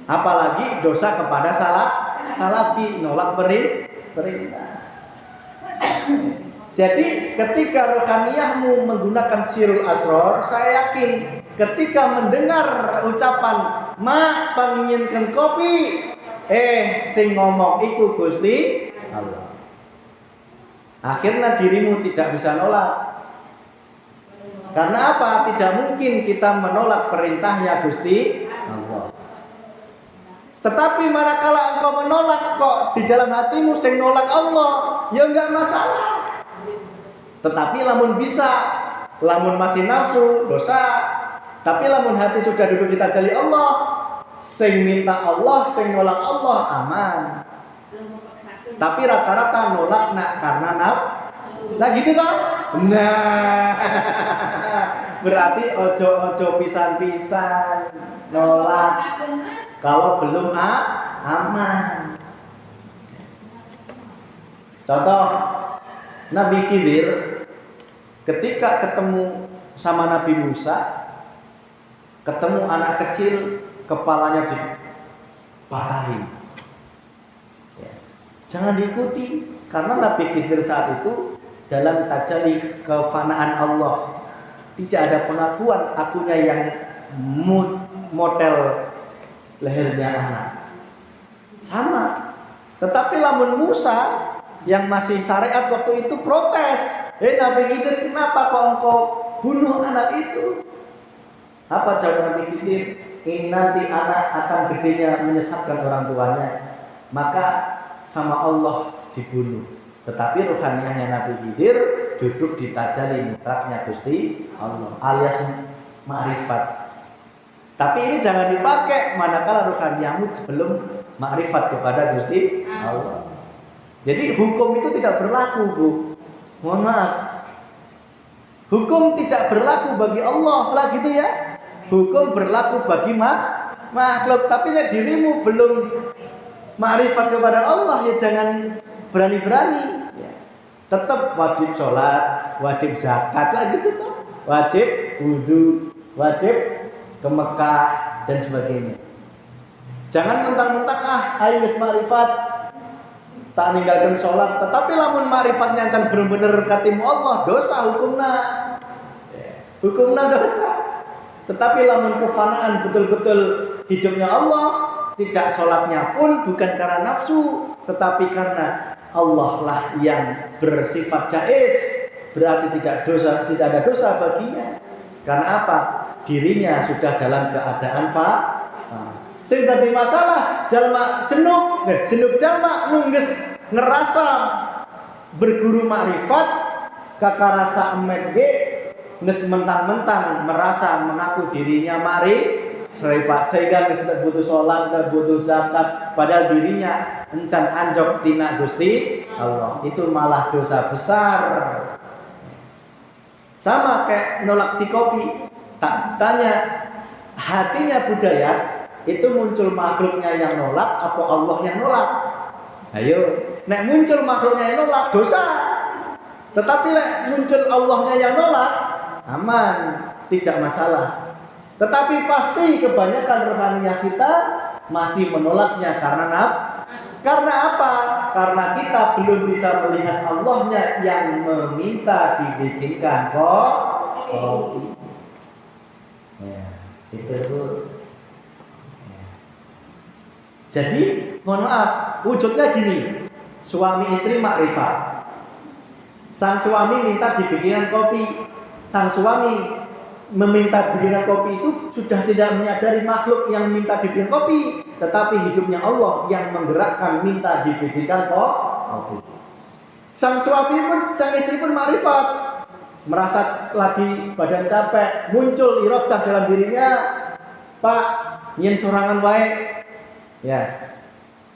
Apalagi dosa kepada salaki, nolak perintah. Jadi ketika rohaniyahmu menggunakan sirul asror, saya yakin ketika mendengar ucapan mak penginginkan kopi. Sing ngomong iku Gusti Allah. Akhirnya dirimu tidak bisa nolak. Karena apa? Tidak mungkin kita menolak perintahnya Gusti Allah. Tetapi manakala engkau menolak kok di dalam hatimu sing nolak Allah, ya enggak masalah. Tetapi lamun bisa, lamun masih nafsu, dosa. Tapi lamun hati sudah duduk ditajali Allah, sing minta Allah, sing nolak Allah, aman. Tapi rata-rata nolak karena nafsu. Nah gitu toh? Nah, berarti ojo pisan-pisan nolak kalau belum aman. Contoh, Nabi Khidir ketika ketemu sama Nabi Musa, ketemu anak kecil kepalanya dipatahin. Jangan diikuti, karena Nabi Khidir saat itu dalam tajalli kefanaan Allah, tidak ada pengakuan akunya yang model lehernya anak. Sama. Tetapi lamun Musa yang masih syariat waktu itu protes. Nabi Khidir, kenapa kok engkau bunuh anak itu? Apa jawab Nabi Khidir? Ini nanti anak akan gedenya menyesatkan orang tuanya, maka sama Allah dibunuh. Tetapi ruhaniyahnya Nabi Khidir duduk di tajalli mutraknya Gusti Allah, alias ma'rifat. Tapi ini jangan dipakai manakala ruhaniyahmu belum ma'rifat kepada Gusti Allah. Jadi hukum itu tidak berlaku, Bu. Mohon maaf. Hukum tidak berlaku bagi Allah lah gitu ya. Hukum berlaku bagi makhluk. Tapi nek dirimu belum ma'rifat kepada Allah, ya jangan berani-berani. Tetap wajib sholat, wajib zakat lah gitu tuh. Wajib wudu, wajib ke Mekah dan sebagainya. Jangan mentang-mentang ayo wis ma'rifat tak ninggalkan sholat, tetapi lamun ma'rifatnya can bener-bener katimu Allah, dosa hukumna dosa. Tetapi lamun kefanaan betul-betul hidupnya Allah, tidak sholatnya pun bukan karena nafsu, tetapi karena Allah lah yang bersifat jaiz, berarti tidak ada dosa baginya. Karena apa? Dirinya sudah dalam keadaan sing dadi masalah jalma jenuk jalma nungges ngerasa berguru makrifat kakarasa emet ge nges mentang-mentang merasa mengaku dirinya makrifat sehingga wis butuh sholat, butuh zakat, padahal dirinya encan anjok tina Gusti Allah. Itu malah dosa besar. Sama kayak nolak cikopi. Tak tanya hatinya budaya itu muncul makhluknya yang nolak apa Allah yang nolak? Ayo, nek muncul makhluknya yang nolak dosa. Tetapi nek muncul Allahnya yang nolak aman, tidak masalah. Tetapi pasti kebanyakan rohaniyah kita masih menolaknya karena karena apa? Karena kita belum bisa melihat Allahnya yang meminta dibikinkan kopi. Ya, itu. Jadi, mohon maaf, wujudnya gini. Suami istri makrifat. Sang suami minta dibikinkan kopi. Sang suami meminta bikinan kopi itu sudah tidak menyadari makhluk yang minta dibikin kopi, tetapi hidupnya Allah yang menggerakkan minta dibikinkan kopi. Sang suami pun, sang istri pun makrifat. Merasa lagi badan capek, muncul iradah dalam dirinya, Pak, nyen sorangan wae. Ya,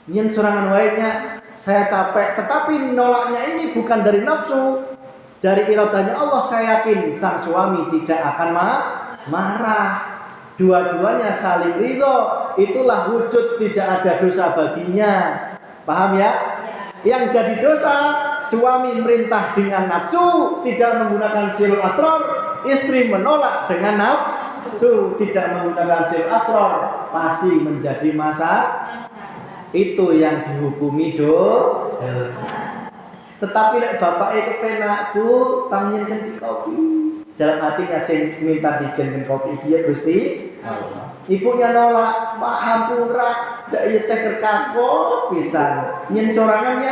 nyen sorangan wae-nya saya capek, tetapi nolaknya ini bukan dari nafsu, dari iradahnya Allah. Saya yakin sang suami tidak akan marah. Dua-duanya saling ridho. Itulah wujud tidak ada dosa baginya. Paham ya? Yang jadi dosa, suami merintah dengan nafsu, tidak menggunakan silul asrar. Istri menolak dengan nafsu, tidak menggunakan silul asrar. Pasti menjadi itu yang dihukumi dosa. Tetapi lek bapake kepenak, Bu, pangin kenci kopi. Dalam hatinya sing minta dijenengan kopi dia Gusti Allah. Ibunya nolak, Pak hampura, dak ieu teh keur kakok pisan. Nyen sorangannya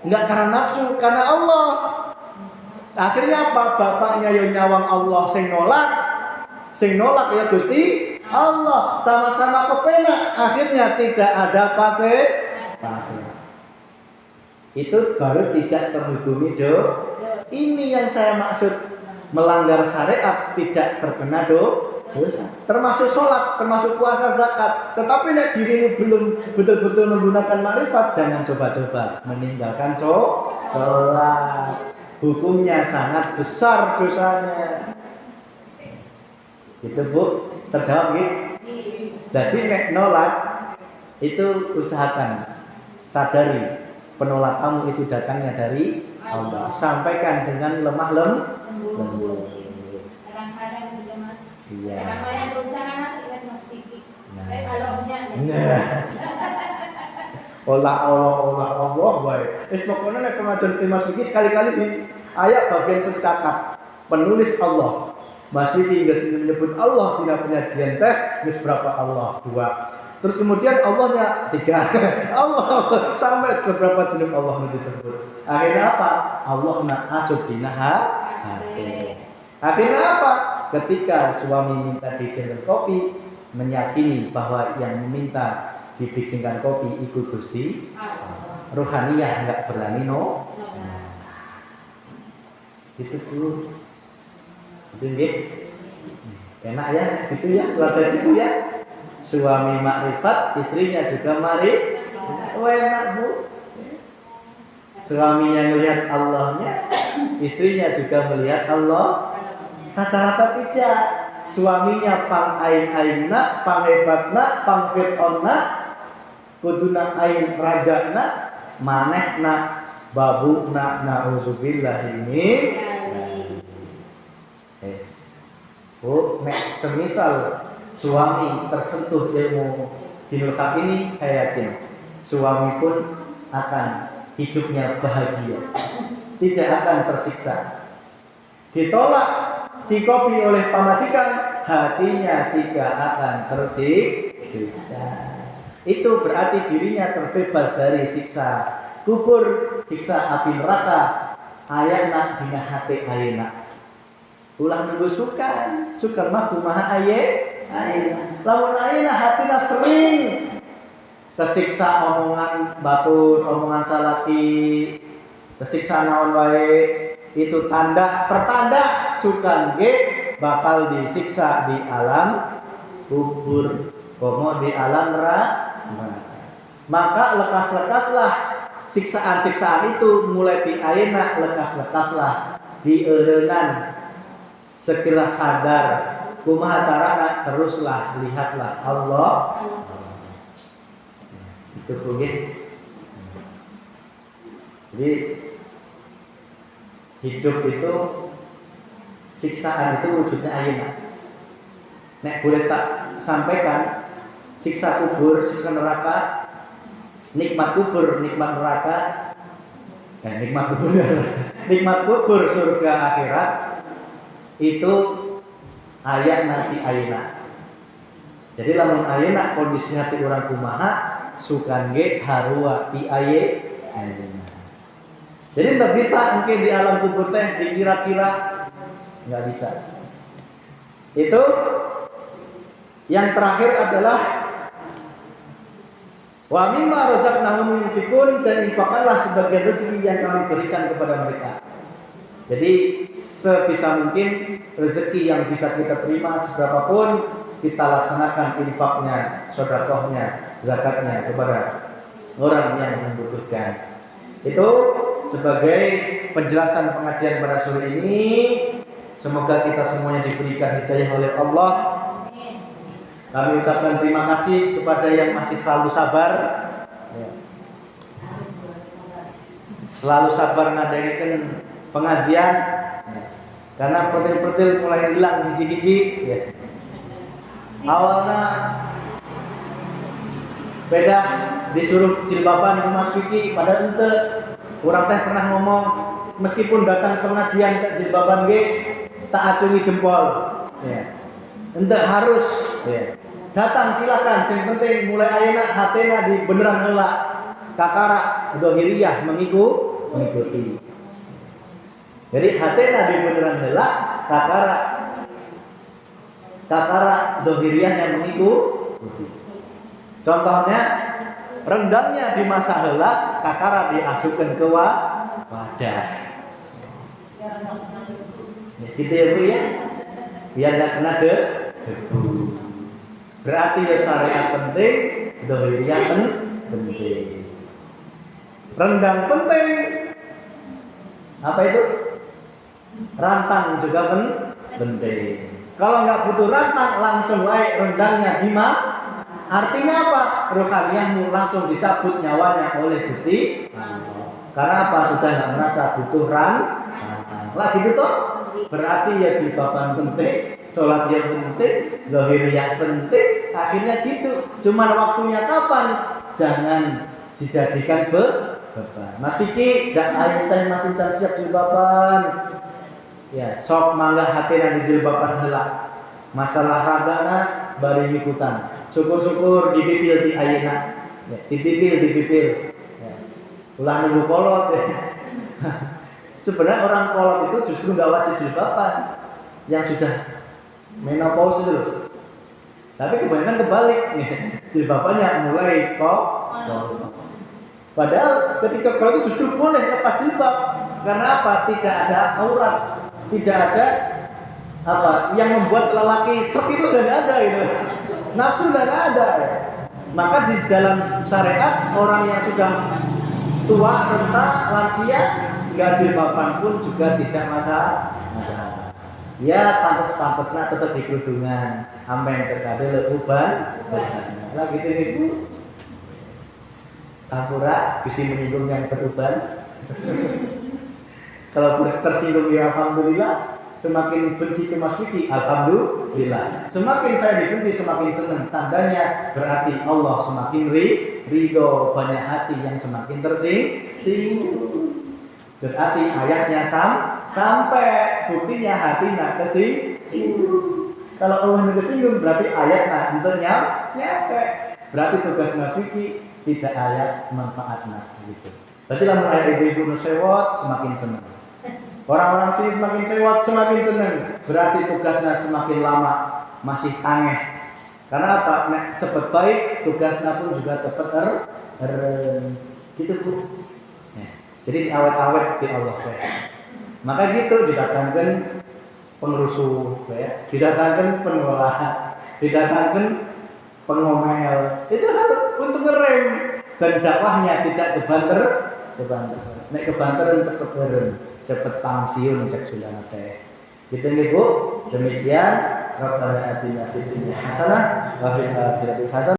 enggak karena nafsu, karena Allah. Akhirnya apa? Bapaknya yo nyawang Allah sing nolak ya Gusti Allah, sama-sama kepenak. Akhirnya tidak ada pasir. Itu baru tidak terhubungi Ini yang saya maksud, melanggar syariat tidak terkena dosa. Termasuk sholat, termasuk puasa, zakat. Tetapi nek dirimu belum betul-betul menggunakan makrifat, jangan coba-coba meninggalkan sholat. Hukumnya sangat besar dosanya. Gitu Bu, terjawab gitu. Jadi nek nolak itu usahakan sadari penolak kamu itu datangnya dari Allah. Sampaikan dengan lemah lembut. Kadang-kadang juga Mas. Iya. Kadang-kadang berusaha Mas ingat Mas Diki. Kalau punya. Allah baik. Pokoknya nek kemajuan Mas Vicky sekali-kali di ayat bagian pencakap penulis Allah. Mas Vicky menyebut Allah tidak penyajian teh geus berapa Allah? 2. Terus kemudian Allahnya 3. Allah sampai seberapa jenis Allah yang disebut. Akhirnya apa? Allah nak asub dina hati. Akhirnya apa? Ketika suami minta dibikinkan kopi, meyakini bahwa yang meminta dibikinkan kopi itu Gusti. Rohaniyah enggak berani Itu dulu. Itu nggih. Enak ya, gitu ya, rasa itu ya. Suami makrifat, istrinya juga enak Bu. Suaminya melihat Allahnya, istrinya juga melihat Allah. Rata-rata tidak. Suaminya pang ain-ainna, pang hebatna, pang fir'onna, kuduna ain rajana, manehna, babuna, na'udzubillah ini. Bu, nek semisal suami tersentuh ilmu dinul haq ini, saya yakin suami pun akan hidupnya bahagia, tidak akan tersiksa. Ditolak cikopi oleh pamajikan, hatinya tidak akan tersiksa. Itu berarti dirinya terbebas dari siksa kubur, siksa api neraka. Ayana dina hati ayana. Ulah nunggu sukan mah kumaha ayana. Lamun ayana hatina sering tersiksa omongan batur, omongan salaki, tersiksa naon wae, itu pertanda sukan ge bakal disiksa di alam kubur, komo di alam neraka. Maka lekas-lekaslah siksaan-siksaan itu mulai di ayeuna, lekas-lekaslah di eureungan. Segera sadar kumaha carana, teruslah lihatlah Allah. Itu nggih. Jadi hidup itu siksaan itu wujudnya ayeuna. Nek boleh tak sampaikan, siksa kubur, siksa neraka, nikmat kubur, nikmat neraka, nikmat kubur surga akhirat itu ayat nanti ayeuna. Jadi lamun ayeuna kondisi hati orang kumaha sukan ge harua ti ayeuna. Jadi tidak bisa engke di alam kubur teh dikira-kira, nggak bisa. Itu yang terakhir adalah wa mimma razaqnahum yunfikun, dan infakkanlah sebagian rezeki yang kami berikan kepada mereka. Jadi sebisa mungkin rezeki yang bisa kita terima seberapapun kita laksanakan infaknya, sedekahnya, zakatnya kepada orang yang membutuhkan. Itu sebagai penjelasan pengajian pada sore ini. Semoga kita semuanya diberikan hidayah oleh Allah. Kami ucapkan terima kasih kepada yang masih selalu sabar, selalu sabar ngadain pengajian, karena pertil-pertil mulai hilang hiji-hiji ya. Awalnya beda disuruh jilbaban Mas Vicky, padahal ente kurang teh pernah ngomong meskipun datang pengajian ke jilbaban ge tak acungi jempol ya. Ente harus ya. Datang silakan, yang penting mulai ayeuna hatena di beneran heula. Kakara dohiriyah mengikuti. Jadi hatena di beneran heula, kakara dohiriyahnya mengikuti. Contohnya rendangnya di masa heula, kakara diasupkan ke wadah. Ya, gitu ya Bu ya. Biar nggak kena debu. Berarti ya syariat penting, dohiriyah penting. Rendang penting. Apa itu? Rantang juga penting. Kalau nggak butuh rantang, langsung wae rendangnya artinya apa? Rohaniyahmu langsung dicabut nyawanya oleh Gusti. Karena apa? Sudah nggak merasa butuh rantang. Lah gitu toh? Berarti ya jilbaban penting, sholat yang penting, zahiriyah penting. Akhirnya gitu. Cuman waktunya kapan? Jangan dijadikan beban. Mas Vicky, dan ayo teh masih siap jilbaban. Ya, sok mangga hatena di jilbaban heula. Masalah ragana bari ikutan. Syukur-syukur dipipil di ayeuna. Ya, dipipil. Ya. Ulah nunggu kolot ya. Sebenarnya orang kolot itu justru nggak wajib jilbaban, yang sudah menopause itu loh. Tapi kebanyakan kebalik, jilbabannya mulai kolot. Padahal ketika kolot itu justru boleh lepas jilbab, karena apa? Tidak ada aurat, tidak ada apa yang membuat lelaki seret itu udah nggak ada gitu. Nafsu udah nggak ada. Maka di dalam syariat orang yang sudah tua, renta, lansia nggak jilbaban pun juga tidak masalah. Ya pantas-pantasnya tetap di kerudungan. Amin terkadang uban. Lah gitu nih Bu. Tampura bisa menyinggung yang beruban. Kalau tersinggung ya alhamdulillah. Semakin benci ke Mas Vicky, alhamdulillah. Semakin saya dibenci, semakin senang. Tandanya berarti Allah semakin ridho, banyak hati yang semakin tersinggung. Berarti ayatnya sampai buktinya hati nak kesinggung. Kalau Allah kesinggung berarti ayatnya untuk nyampe. Berarti tugas Mas Vicky tidak ayat manfaatnya gitu. Berarti lamun ayat ibu-ibu nusewot semakin senang. Orang-orang sini semakin sewot, semakin senang. Berarti tugasnya semakin lama masih tangeh. Karena apa? Nek cepet baik, tugasnya pun juga cepet gitu Bu. Ya. Jadi diawet-awet di Allah ya. Maka gitu didatangkan pengerusuh ya, didatangkan pengolah, didatangkan pengomel. Itu harus untuk ngerem dan dakwahnya tidak kebanter. Nek kebanteran cepet pensiun cek sulana teh. Gitu nih Bu. Demikian Rabbana atina fid dunya hasanah wa fil akhirati hasanah.